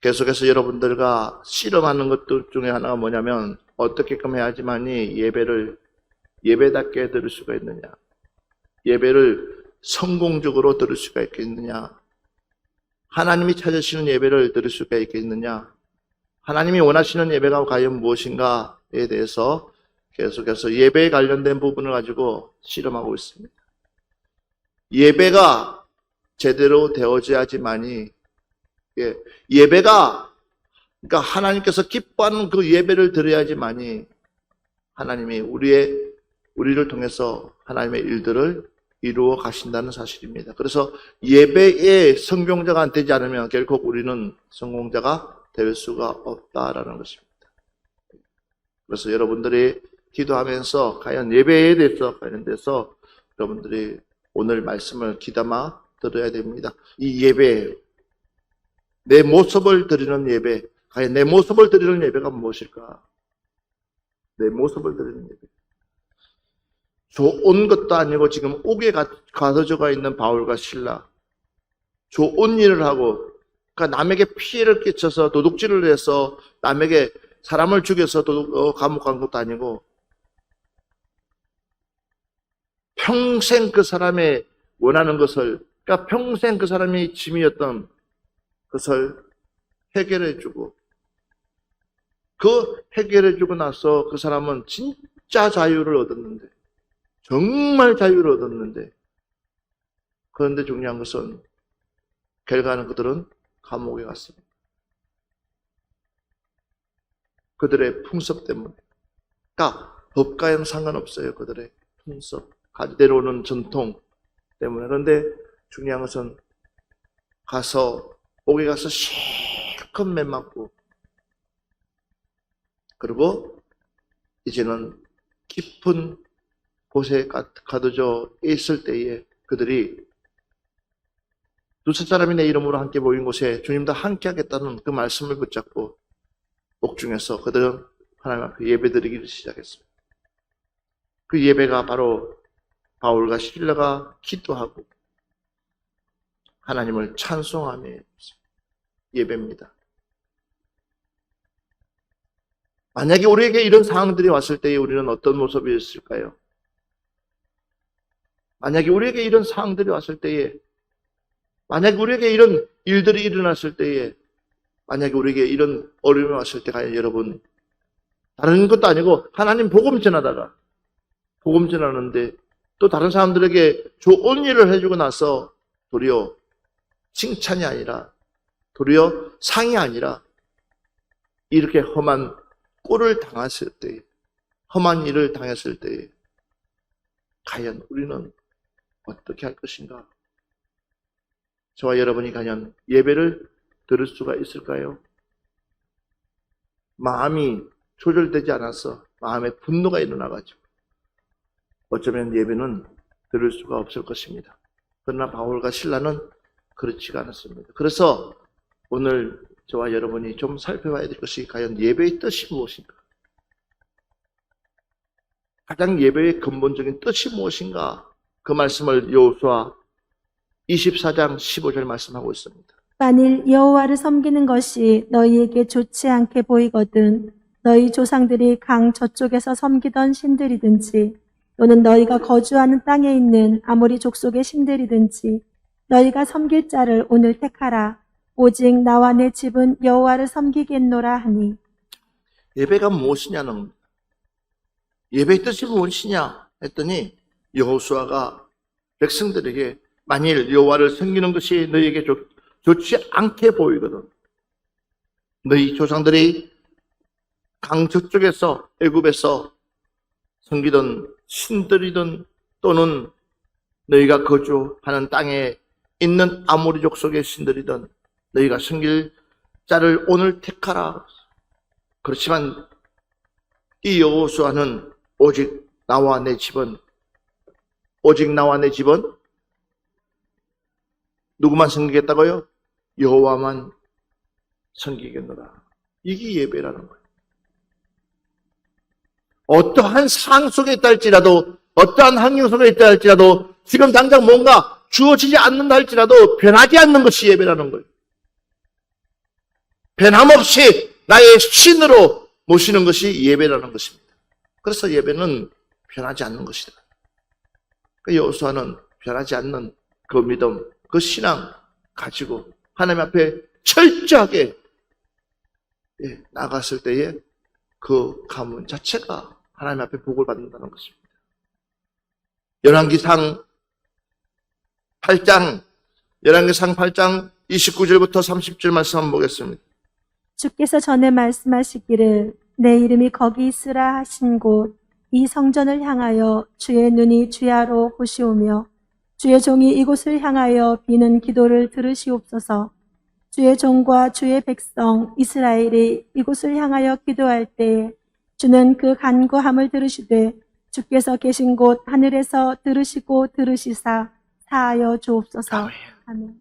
계속해서 여러분들과 실험하는 것들 중에 하나가 뭐냐면 어떻게끔 해야지만이 예배답게 드릴 수가 있느냐, 예배를 성공적으로 드릴 수가 있겠느냐, 하나님이 찾으시는 예배를 드릴 수가 있겠느냐, 하나님이 원하시는 예배가 과연 무엇인가에 대해서 계속해서 예배에 관련된 부분을 가지고 실험하고 있습니다. 예배가 제대로 되어져야지만이, 예배가, 그러니까 하나님께서 기뻐하는 그 예배를 드려야지만이 하나님이 우리를 통해서 하나님의 일들을 이루어 가신다는 사실입니다. 그래서 예배의 성공자가 안 되지 않으면 결코 우리는 성공자가 될 수가 없다라는 것입니다. 그래서 여러분들이 기도하면서 과연 예배에 대해서 관련돼서 여러분들이 오늘 말씀을 귀담아 들어야 됩니다. 이 예배, 내 모습을 드리는 예배, 과연 내 모습을 드리는 예배가 무엇일까? 내 모습을 드리는 예배. 좋은 것도 아니고 지금 옥에 가둬져 있는 바울과 실라, 좋은 일을 하고, 그러니까 남에게 피해를 끼쳐서 도둑질을 해서 남에게 사람을 죽여서 감옥 간 것도 아니고, 평생 그 사람의 원하는 것을, 그러니까 평생 그 사람이 짐이었던 것을 해결해주고, 그 해결해주고 나서 그 사람은 진짜 자유를 얻었는데, 정말 자유를 얻었는데, 그런데 중요한 것은 결과는 그들은 감옥에 갔습니다. 그들의 풍습 때문에. 그러니까 법과는 상관없어요. 그들의 풍습, 가지대로 오는 전통 때문에. 그런데 중요한 것은 옥에 가서 실컷 매 맞고, 그리고 이제는 깊은 곳에 가둬져 있을 때에 그들이 두세 사람이 내 이름으로 함께 모인 곳에 주님도 함께 하겠다는 그 말씀을 붙잡고 옥중에서 그들은 하나님 앞에 예배드리기를 시작했습니다. 그 예배가 바로 바울과 실라가 기도하고 하나님을 찬송하며 예배입니다. 만약에 우리에게 이런 상황들이 왔을 때에 우리는 어떤 모습이었을까요? 만약에 우리에게 이런 상황들이 왔을 때에, 만약에 우리에게 이런 일들이 일어났을 때에, 만약에 우리에게 이런 어려움이 왔을 때, 과연 여러분, 다른 것도 아니고 하나님 복음 전하는데 또 다른 사람들에게 좋은 일을 해주고 나서 도리어 칭찬이 아니라, 도리어 상이 아니라 이렇게 험한 꼴을 당했을 때, 험한 일을 당했을 때에 과연 우리는 어떻게 할 것인가? 저와 여러분이 과연 예배를 드릴 수가 있을까요? 마음이 조절되지 않아서 마음에 분노가 일어나가지고 어쩌면 예배는 드릴 수가 없을 것입니다. 그러나 바울과 실라는 그렇지가 않았습니다. 그래서 오늘 저와 여러분이 좀 살펴봐야 될 것이 과연 예배의 뜻이 무엇인가? 가장 예배의 근본적인 뜻이 무엇인가? 그 말씀을 여호수아 24장 15절 말씀하고 있습니다. 만일 여호와를 섬기는 것이 너희에게 좋지 않게 보이거든 너희 조상들이 강 저쪽에서 섬기던 신들이든지 또는 너희가 거주하는 땅에 있는 아모리 족속의 신들이든지 너희가 섬길 자를 오늘 택하라. 오직 나와 내 집은 여호와를 섬기겠노라 하니. 예배가 무엇이냐는 겁니다. 예배의 뜻이 무엇이냐 했더니 여호수아가 백성들에게 만일 여호와를 섬기는 것이 너희에게 좋지 않게 보이거든 너희 조상들이 강 저쪽에서 애굽에서 섬기던 신들이든 또는 너희가 거주하는 땅에 있는 아모리 족속의 신들이든 너희가 섬길 자를 오늘 택하라. 그렇지만 이 여호수아는 오직 나와 내 집은 누구만 섬기겠다고요? 여호와만 섬기겠노라. 이게 예배라는 거예요. 어떠한 상황 속에 있다 할지라도, 어떠한 환경 속에 있다 할지라도, 지금 당장 뭔가 주어지지 않는다 할지라도 변하지 않는 것이 예배라는 거예요. 변함없이 나의 신으로 모시는 것이 예배라는 것입니다. 그래서 예배는 변하지 않는 것이다. 여호수아는 변하지 않는 그 믿음, 그 신앙 가지고 하나님 앞에 철저하게 나갔을 때에 그 가문 자체가 하나님 앞에 복을 받는다는 것입니다. 열왕기상 8장 29절부터 30절 말씀 한번 보겠습니다. 주께서 전에 말씀하시기를 내 이름이 거기 있으라 하신 곳 이 성전을 향하여 주의 눈이 주야로 보시오며 주의 종이 이곳을 향하여 비는 기도를 들으시옵소서. 주의 종과 주의 백성 이스라엘이 이곳을 향하여 기도할 때에 주는 그 간구함을 들으시되 주께서 계신 곳 하늘에서 들으시고 들으시사 사하여 주옵소서. 아멘.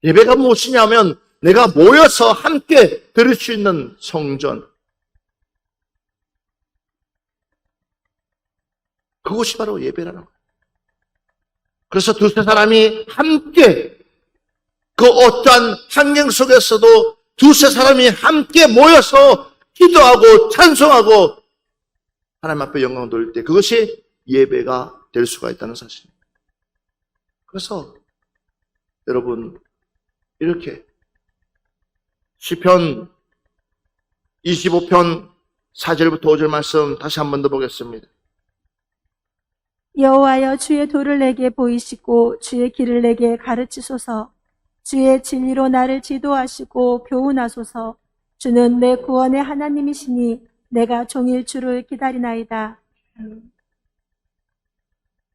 예배가 무엇이냐면 내가 모여서 함께 들을 수 있는 성전, 그것이 바로 예배라는 거예요. 그래서 두세 사람이 함께 그 어떠한 환경 속에서도 두세 사람이 함께 모여서 기도하고 찬송하고 하나님 앞에 영광을 돌릴 때 그것이 예배가 될 수가 있다는 사실입니다. 그래서 여러분 이렇게 시편 25편 4절부터 5절 말씀 다시 한 번 더 보겠습니다. 여호와여 주의 도를 내게 보이시고 주의 길을 내게 가르치소서. 주의 진리로 나를 지도하시고 교훈하소서. 주는 내 구원의 하나님이시니 내가 종일 주를 기다리나이다.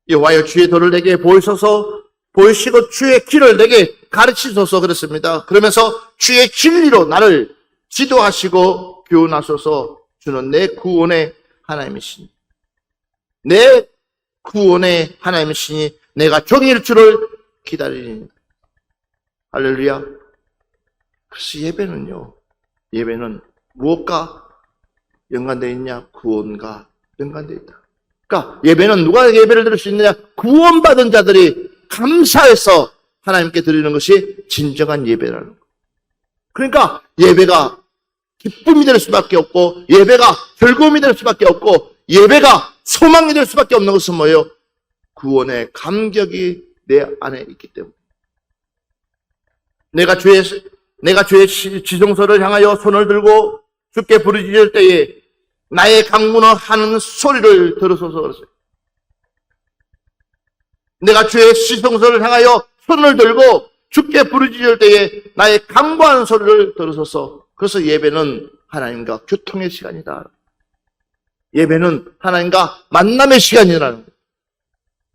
여호와여 주의 도를 내게 보이시고 주의 길을 내게 가르치소서 그랬습니다. 그러면서 주의 진리로 나를 지도하시고 교훈하소서. 주는 내 구원의 하나님이시니 내 구원의 하나님이시니 내가 종일 주를 기다리니. 할렐루야. 그래서 예배는 무엇과 연관되어 있냐? 구원과 연관되어 있다. 그러니까 예배는 누가 예배를 드릴 수 있느냐? 구원받은 자들이 감사해서 하나님께 드리는 것이 진정한 예배라는 거예요. 그러니까 예배가 기쁨이 될 수밖에 없고 예배가 즐거움이 될 수밖에 없고 예배가 소망이 될 수밖에 없는 것은 뭐예요? 구원의 감격이 내 안에 있기 때문에. 내가 주의 지성소를 향하여 손을 들고 주께 부르짖을 때에 나의 강문어 하는 소리를 들으소서 그랬어요. 내가 주의 지성소를 향하여 손을 들고 주께 부르짖을 때에 나의 강구하는 소리를 들으소서. 그래서 예배는 하나님과 교통의 시간이다. 예배는 하나님과 만남의 시간이라는 거예요.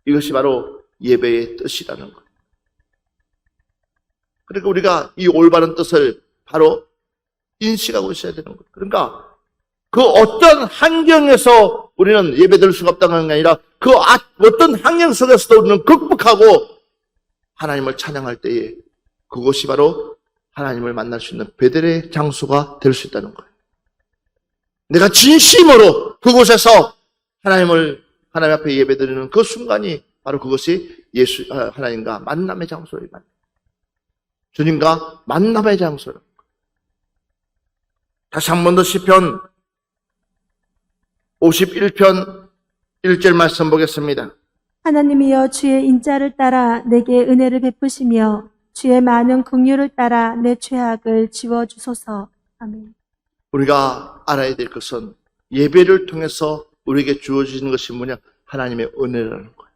이것이 바로 예배의 뜻이라는 거예요. 그러니까 우리가 이 올바른 뜻을 바로 인식하고 있어야 되는 거예요. 그러니까 그 어떤 환경에서 우리는 예배드릴 수가 없다는 게 아니라 그 어떤 환경 속에서도 우리는 극복하고 하나님을 찬양할 때에 그것이 바로 하나님을 만날 수 있는 베델의 장소가 될 수 있다는 거예요. 내가 진심으로 그곳에서 하나님 앞에 예배드리는 그 순간이 바로 그것이 하나님과 만남의 장소예요. 주님과 만남의 장소예요. 다시 한 번 더 시편 51편 1절 말씀 보겠습니다. 하나님이여 주의 인자를 따라 내게 은혜를 베푸시며 주의 많은 긍휼을 따라 내 죄악을 지워주소서. 아멘. 우리가 알아야 될 것은 예배를 통해서 우리에게 주어지는 것이 뭐냐? 하나님의 은혜라는 거예요.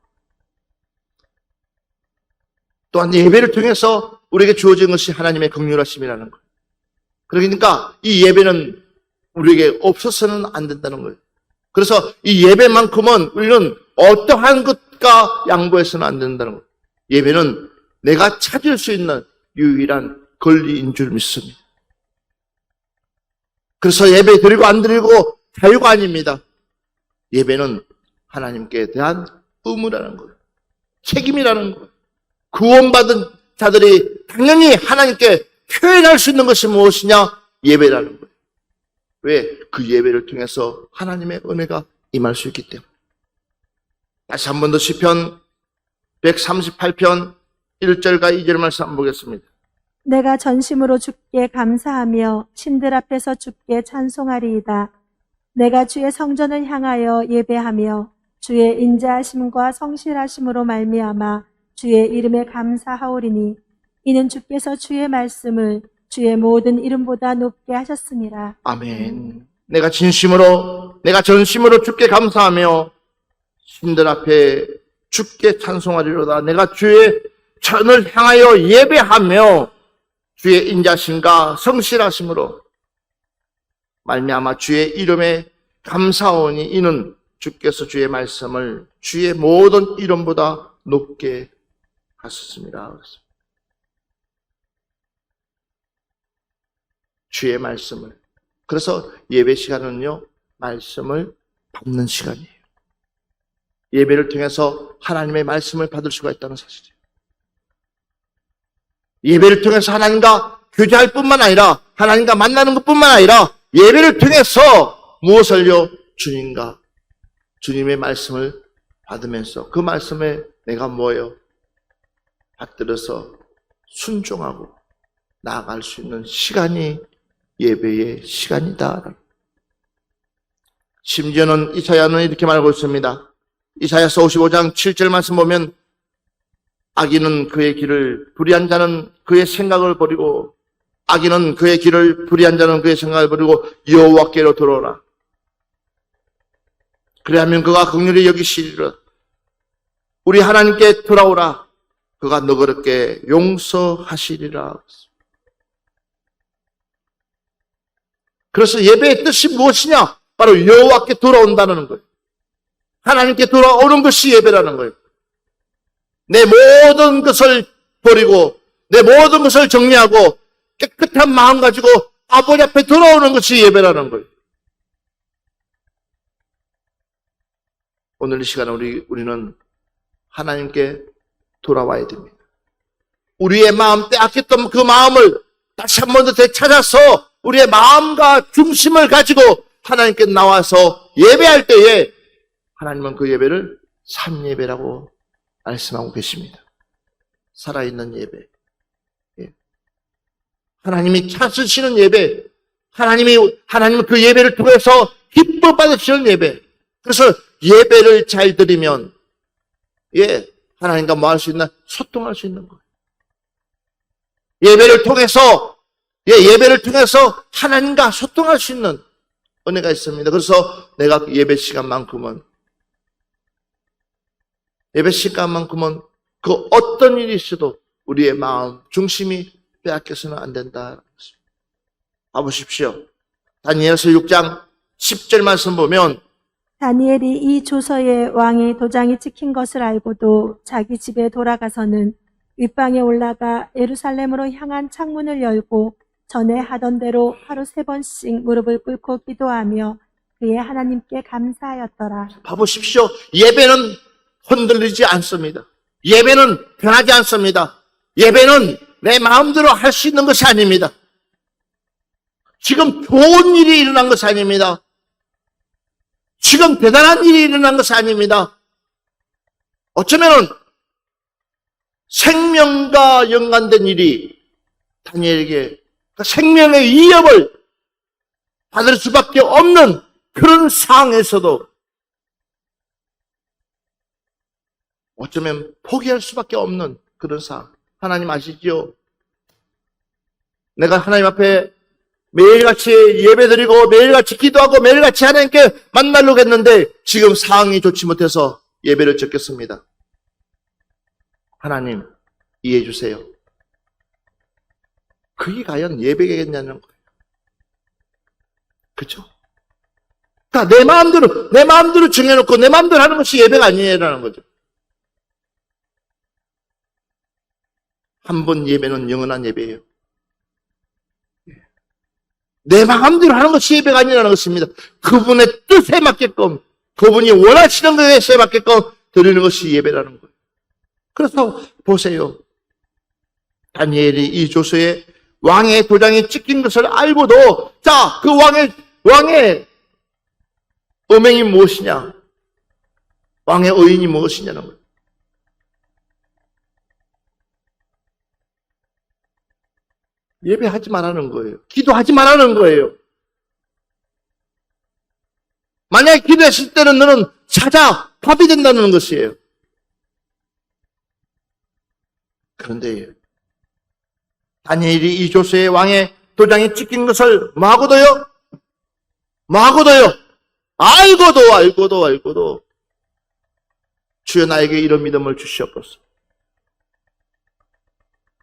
또한 예배를 통해서 우리에게 주어지는 것이 하나님의 긍휼하심이라는 거예요. 그러니까 이 예배는 우리에게 없어서는 안 된다는 거예요. 그래서 이 예배만큼은 우리는 어떠한 것과 양보해서는 안 된다는 거예요. 예배는 내가 찾을 수 있는 유일한 권리인 줄 믿습니다. 그래서 예배 드리고 안 드리고 자유가 아닙니다. 예배는 하나님께 대한 의무라는 거예요. 책임이라는 거예요. 구원받은 자들이 당연히 하나님께 표현할 수 있는 것이 무엇이냐? 예배라는 거예요. 왜? 그 예배를 통해서 하나님의 은혜가 임할 수 있기 때문에. 다시 한 번 더 시편 138편 1절과 2절 말씀 한번 보겠습니다. 내가 전심으로 주께 감사하며 신들 앞에서 주께 찬송하리이다. 내가 주의 성전을 향하여 예배하며 주의 인자하심과 성실하심으로 말미암아 주의 이름에 감사하오리니 이는 주께서 주의 말씀을 주의 모든 이름보다 높게 하셨습니다. 아멘. 내가 전심으로 주께 감사하며 신들 앞에 주께 찬송하리로다. 내가 주의 전을 향하여 예배하며 주의 인자심과 성실하심으로 말미암아 주의 이름에 감사하오니 이는 주께서 주의 말씀을 주의 모든 이름보다 높게 하셨습니다. 주의 말씀을. 그래서 예배 시간은요, 말씀을 받는 시간이에요. 예배를 통해서 하나님의 말씀을 받을 수가 있다는 사실이에요. 예배를 통해서 하나님과 교제할 뿐만 아니라 하나님과 만나는 것뿐만 아니라 예배를 통해서 무엇을요? 주님의 말씀을 받으면서 그 말씀에 내가 뭐예요? 받들어서 순종하고 나아갈 수 있는 시간이 예배의 시간이다. 심지어는 이사야는 이렇게 말하고 있습니다. 이사야서 55장 7절 말씀 보면 악인은 그의 길을 불의한 자는 그의 생각을 버리고 악인은 그의 길을 불의한 자는 그의 생각을 버리고 여호와께로 돌아오라. 그래야면 그가 긍휼히 여기시리라. 우리 하나님께 돌아오라. 그가 너그럽게 용서하시리라. 그래서 예배의 뜻이 무엇이냐? 바로 여호와께 돌아온다는 거예요. 하나님께 돌아오는 것이 예배라는 거예요. 내 모든 것을 버리고 내 모든 것을 정리하고 깨끗한 마음 가지고 아버지 앞에 돌아오는 것이 예배라는 거예요. 오늘 이 시간에 우리는 하나님께 돌아와야 됩니다. 우리의 마음, 빼앗겼던 그 마음을 다시 한 번 더 되찾아서 우리의 마음과 중심을 가지고 하나님께 나와서 예배할 때에 하나님은 그 예배를 참예배라고 말씀하고 계십니다. 살아있는 예배. 하나님이 찾으시는 예배. 하나님은 그 예배를 통해서 기뻐 받으시는 예배. 그래서 예배를 잘 드리면, 하나님과 뭐 할 수 있나? 소통할 수 있는 거예요. 예배를 통해서 하나님과 소통할 수 있는 은혜가 있습니다. 그래서 내가 예배 시간만큼은 그 어떤 일이 있어도 우리의 마음, 중심이 빼앗겨서는 안 된다. 봐보십시오. 다니엘서 6장 10절 말씀 보면 다니엘이 이 조서에 왕의 도장이 찍힌 것을 알고도 자기 집에 돌아가서는 윗방에 올라가 예루살렘으로 향한 창문을 열고 전에 하던 대로 하루 3번씩 무릎을 꿇고 기도하며 그의 하나님께 감사하였더라. 봐보십시오. 예배는 흔들리지 않습니다. 예배는 변하지 않습니다. 예배는 내 마음대로 할 수 있는 것이 아닙니다. 지금 좋은 일이 일어난 것이 아닙니다. 지금 대단한 일이 일어난 것이 아닙니다. 어쩌면은 생명과 연관된 일이 다니엘에게 생명의 위협을 받을 수밖에 없는 그런 상황에서도 어쩌면 포기할 수밖에 없는 그런 상황. 하나님 아시죠? 내가 하나님 앞에 매일같이 예배드리고 매일같이 기도하고 매일같이 하나님께 만나려고 했는데 지금 상황이 좋지 못해서 예배를 적겠습니다. 하나님 이해해 주세요. 그게 과연 예배겠냐는 거예요. 그렇죠? 다 내 마음대로 정해놓고 내 마음대로 하는 것이 예배가 아니라는 거죠. 한 번 예배는 영원한 예배예요. 내 마음대로 하는 것이 예배가 아니라는 것입니다. 그분의 뜻에 맞게끔, 그분이 원하시는 것에 맞게끔 드리는 것이 예배라는 거예요. 그래서 보세요. 다니엘이 이 조서에 왕의 도장이 찍힌 것을 알고도, 자, 그 왕의 음행이 무엇이냐? 왕의 의인이 무엇이냐는 거예요. 예배하지 말라는 거예요. 기도하지 말라는 거예요. 만약에 기도했을 때는 너는 사자, 밥이 된다는 것이에요. 그런데 다니엘이 이 조세의 왕의 도장에 찍힌 것을 뭐하고도요? 알고도 주여 나에게 이런 믿음을 주시옵소서.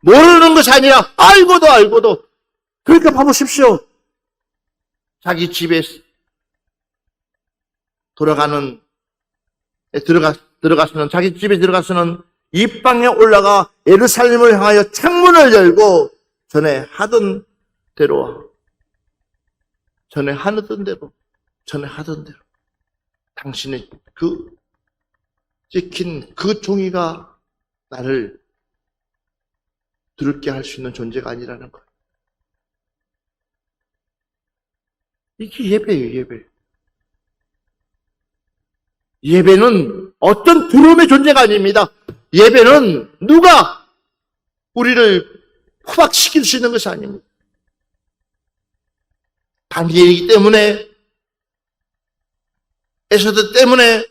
모르는 것이 아니라 알고도 그러니까 봐보십시오. 자기 집에 자기 집에 들어가서는 입방에 올라가 예루살렘을 향하여 창문을 열고 전에 하던 대로 당신의 그 찍힌 그 종이가 나를 두렵게 할 수 있는 존재가 아니라는 거예요. 이게 예배예요, 예배. 예배는 어떤 두려움의 존재가 아닙니다. 예배는 누가 우리를 포박시킬 수 있는 것이 아닙니다. 다니엘이기 때문에, 에서드 때문에,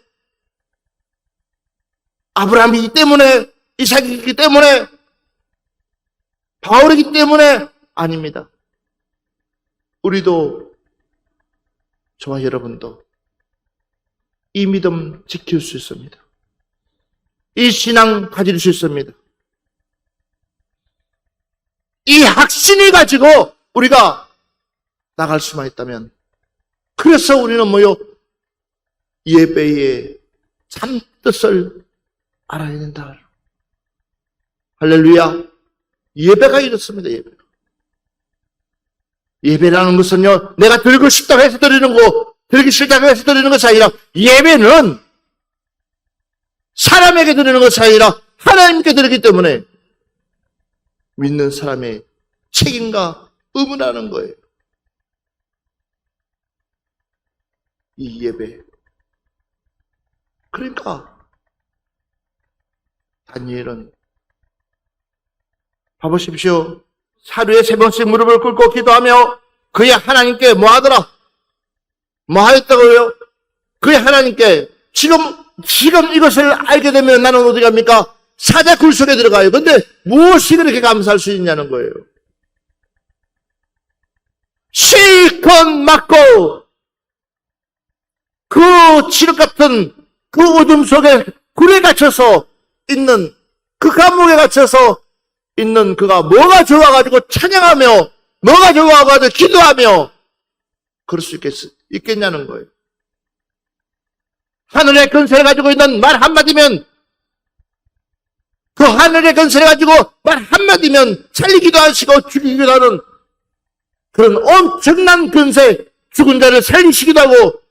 아브라함이기 때문에, 이삭이기 때문에, 바울이기 때문에 아닙니다. 우리도, 저와 여러분도 이 믿음 지킬 수 있습니다. 이 신앙 가질 수 있습니다. 이 확신을 가지고 우리가 나갈 수만 있다면, 그래서 우리는 예배의 참 뜻을 알아야 된다. 할렐루야. 예배가 이렇습니다. 예배라는 것은요, 내가 드리고 싶다고 해서 드리는 거, 드리기 싫다고 해서 드리는 것이 아니라, 예배는 사람에게 드리는 것이 아니라 하나님께 드리기 때문에 믿는 사람의 책임과 의무라는 거예요. 이 예배. 그러니까 다니엘은 봐보십시오. 하루에 3번씩 무릎을 꿇고 기도하며 그의 하나님께 뭐 하더라? 뭐 하였다고요? 그의 하나님께 지금 이것을 알게 되면 나는 어디 갑니까? 사자 굴 속에 들어가요. 근데 무엇이 그렇게 감사할 수 있냐는 거예요. 실컷 맞고 그 칠흑 같은 그 어둠 속에 굴에 갇혀서 있는, 그 감옥에 갇혀서 있는 그가 뭐가 좋아가지고 찬양하며, 뭐가 좋아가지고 기도하며 그럴 수 있겠냐는 거예요. 하늘의 근세를 가지고 있는 말 한마디면, 그 하늘의 근세를 가지고 말 한마디면 살리기도 하시고 죽이기도 하는 그런 엄청난 근세, 죽은 자를 살리시기도 하고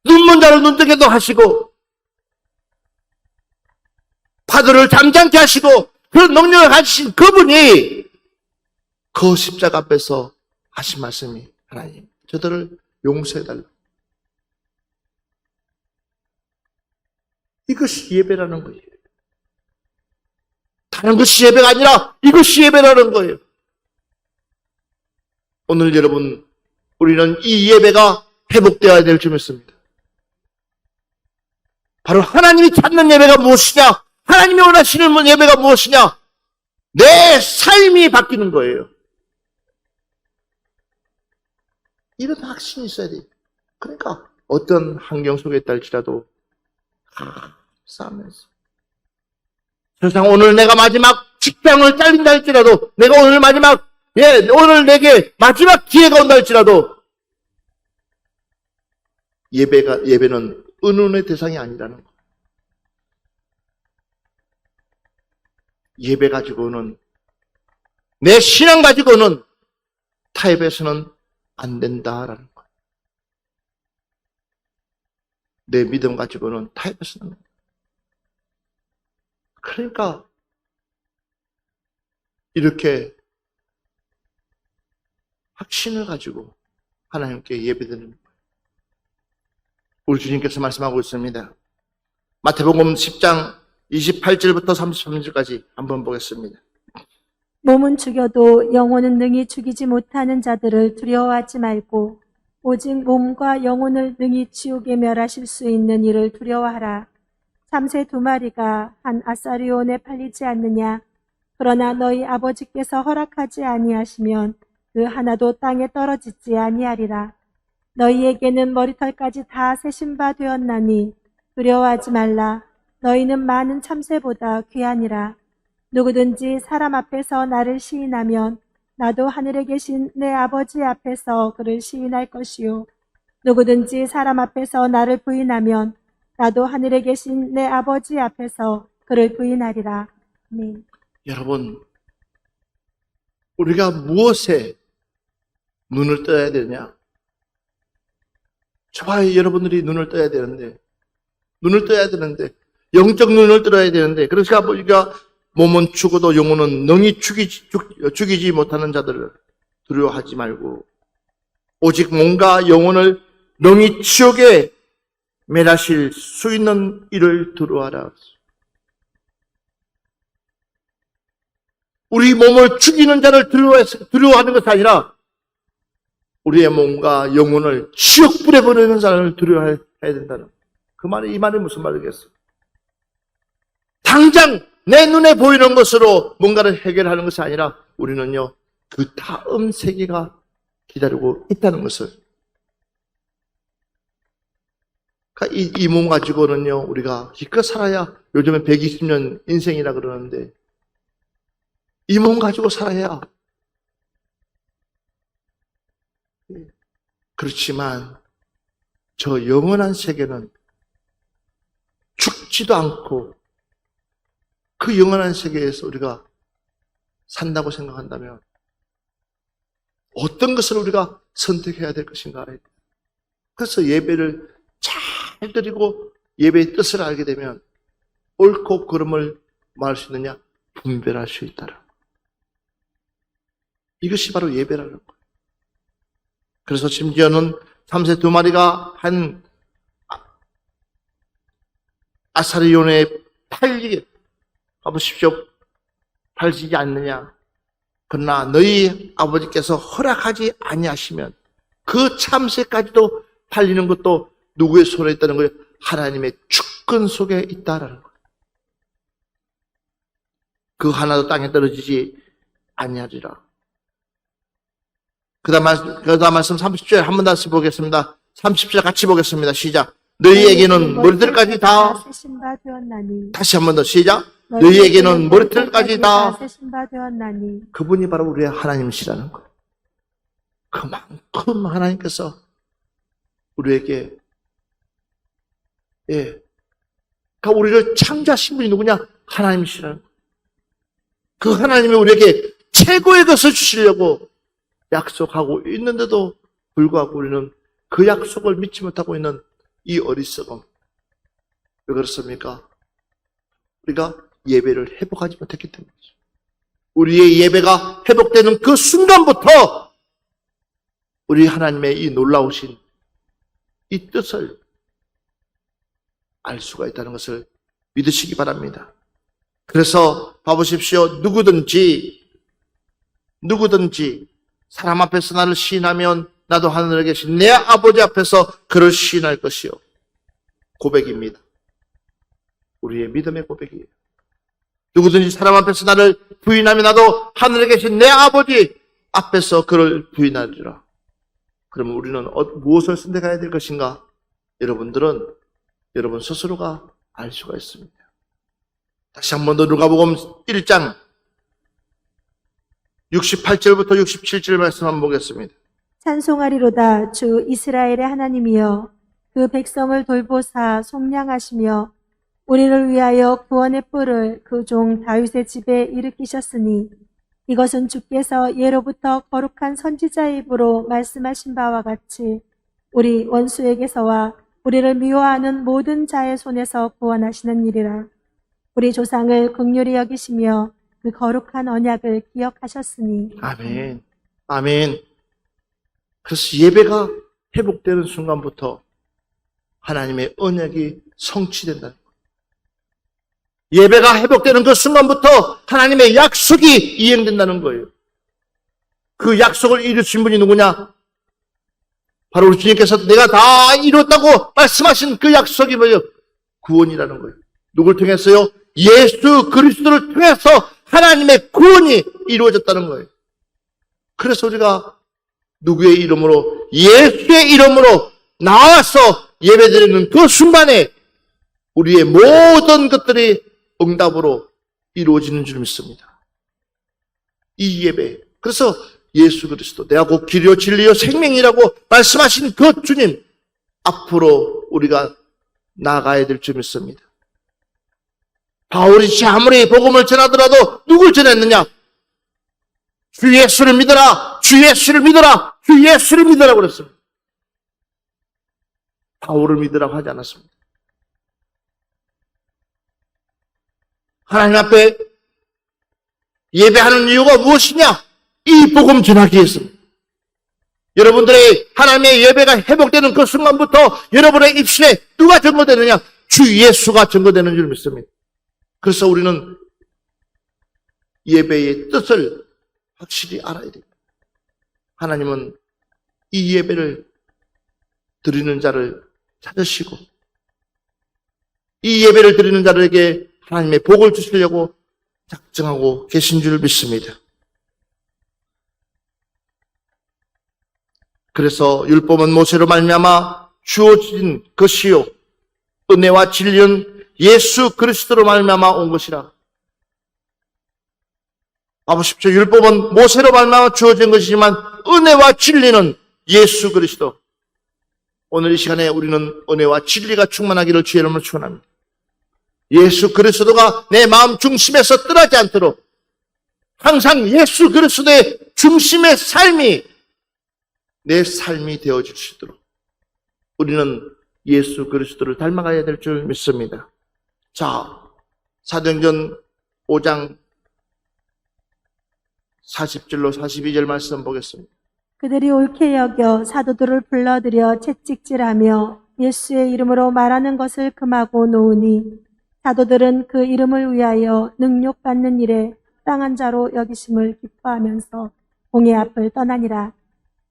눈먼 자를 눈뜨게도 하시고 파도를 잠잠케 하시고 그런 능력을 가지신 그분이 그 십자가 앞에서 하신 말씀이, 하나님 저들을 용서해달라. 이것이 예배라는 거예요. 다른 것이 예배가 아니라 이것이 예배라는 거예요. 오늘 여러분, 우리는 이 예배가 회복되어야 될 줄 믿습니다. 바로 하나님이 찾는 예배가 무엇이냐? 하나님이 원하시는 예배가 무엇이냐? 내 삶이 바뀌는 거예요. 이런 확신이 있어야 돼요. 그러니까 어떤 환경 속에 있다 할지라도 싸우면서, 세상 오늘 내가 마지막 직장을 잘린다 할지라도, 내가 오늘 오늘 내게 마지막 기회가 온다 할지라도, 예배는 은은의 대상이 아니라는 거. 예배 가지고는, 내 신앙 가지고는 타협해서는 안 된다라는 거. 내 믿음 가지고는 타협해서는 안 된다. 그러니까 이렇게 확신을 가지고 하나님께 예배드리는 거예요. 우리 주님께서 말씀하고 있습니다. 마태복음 10장 28절부터 33절까지 한번 보겠습니다. 몸은 죽여도 영혼은 능히 죽이지 못하는 자들을 두려워하지 말고 오직 몸과 영혼을 능히 지옥에 멸하실 수 있는 이를 두려워하라. 참새 2마리가 한 아사리온에 팔리지 않느냐? 그러나 너희 아버지께서 허락하지 아니하시면 그 하나도 땅에 떨어지지 아니하리라. 너희에게는 머리털까지 다 세신 바 되었나니 두려워하지 말라. 너희는 많은 참새보다 귀하니라. 누구든지 사람 앞에서 나를 시인하면 나도 하늘에 계신 내 아버지 앞에서 그를 시인할 것이요. 누구든지 사람 앞에서 나를 부인하면 나도 하늘에 계신 내 아버지 앞에서 그를 부인하리라. 아멘. 여러분, 우리가 무엇에 눈을 떠야 되냐? 저봐요, 여러분들이 눈을 떠야 되는데, 영적 눈을 떠야 되는데, 그러니까 우리가 몸은 죽어도 영혼은 능히 죽이지 못하는 자들을 두려워하지 말고, 오직 몸과 영혼을 능히 지옥에 멸하실 수 있는 이를 두려워하라. 우리 몸을 죽이는 자를 두려워하는 것이 아니라 우리의 몸과 영혼을 지옥불에 보내는 자를 두려워해야 된다는 그 말이, 이 말이 무슨 말이겠어? 당장 내 눈에 보이는 것으로 뭔가를 해결하는 것이 아니라 우리는요, 그 다음 세계가 기다리고 있다는 것을. 그러니까 이 몸 가지고는요, 우리가 기껏 살아야, 요즘에 120년 인생이라 그러는데, 이 몸 가지고 살아야. 그렇지만 저 영원한 세계는 죽지도 않고 그 영원한 세계에서 우리가 산다고 생각한다면 어떤 것을 우리가 선택해야 될 것인가. 그래서 예배를 잘 드리고 예배의 뜻을 알게 되면 옳고 그름을 말할 수 있느냐? 분별할 수 있다라. 이것이 바로 예배라는 거예요. 그래서 심지어는 참새 2마리가 한 아사리온에 봐보십시오. 팔리지 않느냐. 그러나 너희 아버지께서 허락하지 아니하시면 그 참새까지도 팔리는 것도 누구의 손에 있다는 거예요? 하나님의 주권 속에 있다라는 거예요. 그 하나도 땅에 떨어지지 아니하리라. 그 다음 말씀 30절 한 번 다시 보겠습니다. 30절 같이 보겠습니다. 시작. 너희에게는 머리털까지 다 세신 바 되었나니. 다시 한 번 더 시작. 너희에게는 머리털까지 다 세신 바 되었나니. 그분이 바로 우리의 하나님이시라는 거예요. 그만큼 하나님께서 우리에게 그러니까 우리를 창조하신 분이 누구냐? 하나님이시라는 거예요. 그 하나님이 우리에게 최고의 것을 주시려고 약속하고 있는데도 불구하고 우리는 그 약속을 믿지 못하고 있는 이 어리석음. 왜 그렇습니까? 우리가 예배를 회복하지 못했기 때문이죠. 우리의 예배가 회복되는 그 순간부터 우리 하나님의 이 놀라우신 이 뜻을 알 수가 있다는 것을 믿으시기 바랍니다. 그래서 봐보십시오. 누구든지 사람 앞에서 나를 시인하면 나도 하늘에 계신 내 아버지 앞에서 그를 시인할 것이요. 고백입니다. 우리의 믿음의 고백이에요. 누구든지 사람 앞에서 나를 부인하면 나도 하늘에 계신 내 아버지 앞에서 그를 부인하리라. 그러면 우리는 무엇을 선택해야 될 것인가? 여러분들은 여러분 스스로가 알 수가 있습니다. 다시 한 번 더 누가복음 1장 68절부터 67절 말씀 한번 보겠습니다. 찬송하리로다 주 이스라엘의 하나님이여 그 백성을 돌보사 속량하시며 우리를 위하여 구원의 뿔을 그 종 다윗의 집에 일으키셨으니 이것은 주께서 예로부터 거룩한 선지자의 입으로 말씀하신 바와 같이 우리 원수에게서와 우리를 미워하는 모든 자의 손에서 구원하시는 일이라. 우리 조상을 긍휼히 여기시며 그 거룩한 언약을 기억하셨으니. 아멘. 아멘. 그래서 예배가 회복되는 순간부터 하나님의 언약이 성취된다는 거예요. 예배가 회복되는 그 순간부터 하나님의 약속이 이행된다는 거예요. 그 약속을 이루신 분이 누구냐? 바로 우리 주님께서 내가 다 이뤘다고 말씀하신 그 약속이 뭐예요? 구원이라는 거예요. 누굴 통해서요? 예수 그리스도를 통해서 하나님의 구원이 이루어졌다는 거예요. 그래서 우리가 누구의 이름으로? 예수의 이름으로 나와서 예배드리는 그 순간에 우리의 모든 것들이 응답으로 이루어지는 줄 믿습니다. 이 예배. 그래서 예수 그리스도, 내가 곧 길이요 진리요 생명이라고 말씀하신 그 주님 앞으로 우리가 나가야 될 줄 믿습니다. 바울이 아무리 복음을 전하더라도 누굴 전했느냐? 주 예수를 믿어라, 주 예수를 믿어라, 주 예수를 믿어라고 그랬습니다. 바울을 믿으라고 하지 않았습니다. 하나님 앞에 예배하는 이유가 무엇이냐? 이 복음 전하기 위해서입니다. 여러분들의 하나님의 예배가 회복되는 그 순간부터 여러분의 입술에 누가 증거되느냐? 주 예수가 증거되는 줄 믿습니다. 그래서 우리는 예배의 뜻을 확실히 알아야 됩니다. 하나님은 이 예배를 드리는 자를 찾으시고 이 예배를 드리는 자들에게 하나님의 복을 주시려고 작정하고 계신 줄 믿습니다. 그래서 율법은 모세로 말미암아 주어진 것이요 은혜와 진리는 예수 그리스도로 말미암아 온 것이라. 봐보십시오. 율법은 모세로 말미암아 주어진 것이지만 은혜와 진리는 예수 그리스도. 오늘 이 시간에 우리는 은혜와 진리가 충만하기를 주의 이름으로 축원합니다. 예수 그리스도가 내 마음 중심에서 떠나지 않도록 항상 예수 그리스도의 중심의 삶이 내 삶이 되어질 수 있도록 우리는 예수 그리스도를 닮아가야 될 줄 믿습니다. 자, 사도행전 5장 40절로 42절 말씀 보겠습니다. 그들이 옳게 여겨 사도들을 불러들여 채찍질하며 예수의 이름으로 말하는 것을 금하고 놓으니 사도들은 그 이름을 위하여 능욕받는 일에 합당한 자로 여기심을 기뻐하면서 공회 앞을 떠나니라.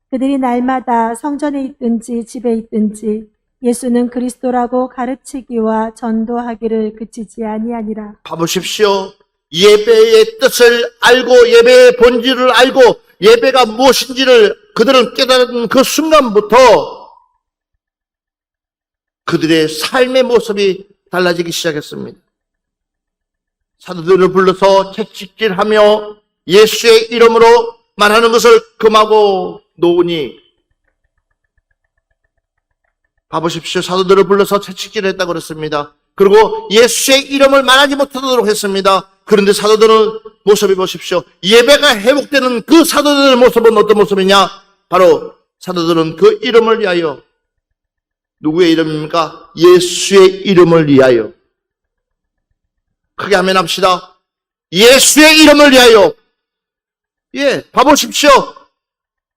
그들이 날마다 성전에 있든지 집에 있든지 예수는 그리스도라고 가르치기와 전도하기를 그치지 아니하니라. 봐보십시오. 예배의 뜻을 알고 예배의 본질을 알고 예배가 무엇인지를 그들은 깨달은 그 순간부터 그들의 삶의 모습이 달라지기 시작했습니다. 사도들을 불러서 채찍질하며 예수의 이름으로 말하는 것을 금하고 놓으니, 봐보십시오. 사도들을 불러서 채찍질을 했다고 그랬습니다. 그리고 예수의 이름을 말하지 못하도록 했습니다. 그런데 사도들은 모습이 보십시오. 예배가 회복되는 그 사도들의 모습은 어떤 모습이냐? 바로 사도들은 그 이름을 위하여, 누구의 이름입니까? 예수의 이름을 위하여. 크게 아멘 합시다. 예수의 이름을 위하여. 예, 봐보십시오.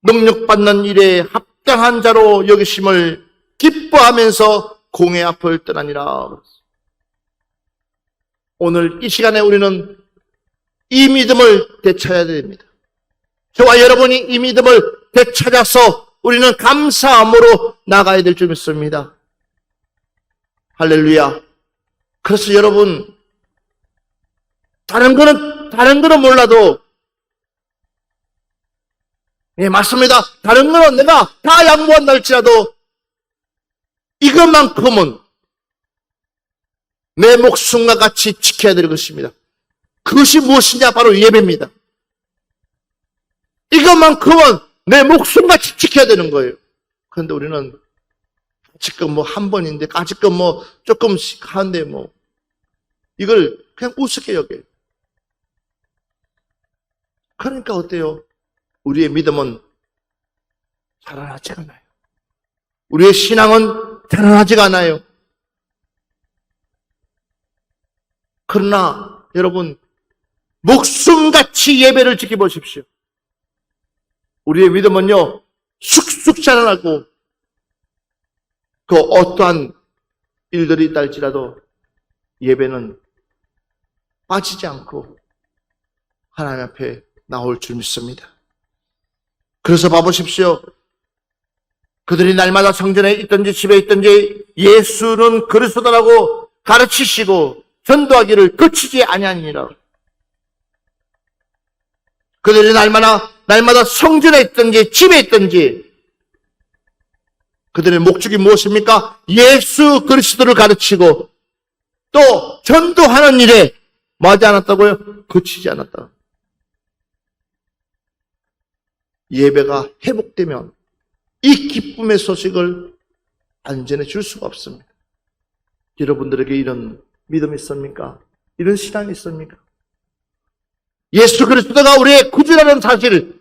능력받는 일에 합당한 자로 여기심을 기뻐하면서 공회 앞을 떠나니라. 오늘 이 시간에 우리는 이 믿음을 되찾아야 됩니다. 저와 여러분이 이 믿음을 되찾아서 우리는 감사함으로 나가야 될 줄 믿습니다. 할렐루야. 그래서 여러분, 다른 거는 몰라도, 예, 맞습니다. 다른 거는 내가 다 양보한다 할지라도 이것만큼은 내 목숨과 같이 지켜야 될 것입니다. 그것이 무엇이냐? 바로 예배입니다. 이것만큼은 내 목숨같이 지켜야 되는 거예요. 그런데 우리는 지금 한 번인데, 아직은 조금씩 하는데 이걸 그냥 우습게 여겨요. 그러니까 어때요? 우리의 믿음은 자라나지가 않아요. 우리의 신앙은 자라나지가 않아요. 그러나 여러분, 목숨같이 예배를 지켜보십시오. 우리의 믿음은요, 쑥쑥 자라나고 그 어떠한 일들이 있다 할지라도 예배는 빠지지 않고 하나님 앞에 나올 줄 믿습니다. 그래서 봐보십시오. 그들이 날마다 성전에 있든지 집에 있든지 예수는 그리스도라고 가르치시고 전도하기를 그치지 아니하니라. 그들이 날마다 성전에 있든지 집에 있든지 그들의 목적이 무엇입니까? 예수 그리스도를 가르치고 또 전도하는 일에 뭐 하지 않았다고요? 그치지 않았다. 예배가 회복되면 이 기쁨의 소식을 안전해 줄 수가 없습니다. 여러분들에게 이런 믿음이 있습니까? 이런 신앙이 있습니까? 예수 그리스도가 우리의 구주라는 사실을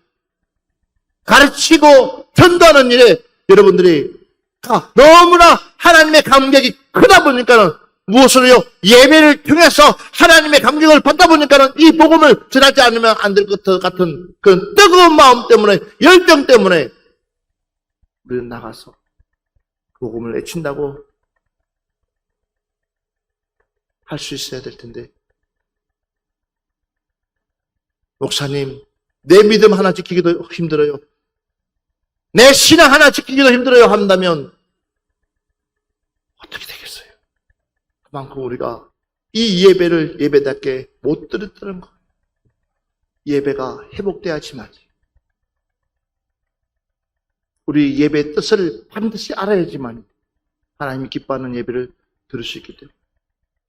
가르치고 전도하는 일에 여러분들이 너무나 하나님의 감격이 크다 보니까는 무엇으로요? 예배를 통해서 하나님의 감격을 받다 보니까는 이 복음을 전하지 않으면 안 될 것 같은 그런 뜨거운 마음 때문에, 열정 때문에 우리는 나가서 복음을 외친다고 할 수 있어야 될 텐데, 목사님, 내 믿음 하나 지키기도 힘들어요. 내 신앙 하나 지키기도 힘들어요 한다면 어떻게 되겠어요? 그만큼 우리가 이 예배를 예배답게 못 드렸다는 거예요. 예배가 회복돼야지만이. 우리 예배의 뜻을 반드시 알아야지만 하나님이 기뻐하는 예배를 드릴 수 있기 때문에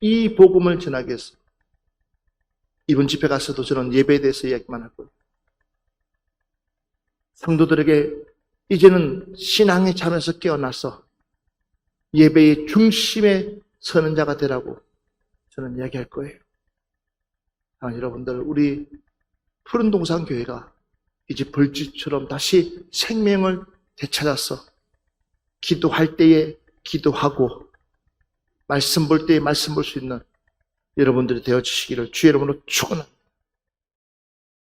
이 복음을 전하기 위해서 이번 집회 가서도 저는 예배에 대해서 이야기만 할 거예요. 성도들에게 이제는 신앙의 잠에서 깨어나서 예배의 중심에 서는 자가 되라고 저는 이야기할 거예요. 여러분들, 우리 푸른동산 교회가 이제 벌집처럼 다시 생명을 되찾아서 기도할 때에 기도하고 말씀 볼 때에 말씀 볼 수 있는 여러분들이 되어주시기를 주의 이름으로 축원합니다.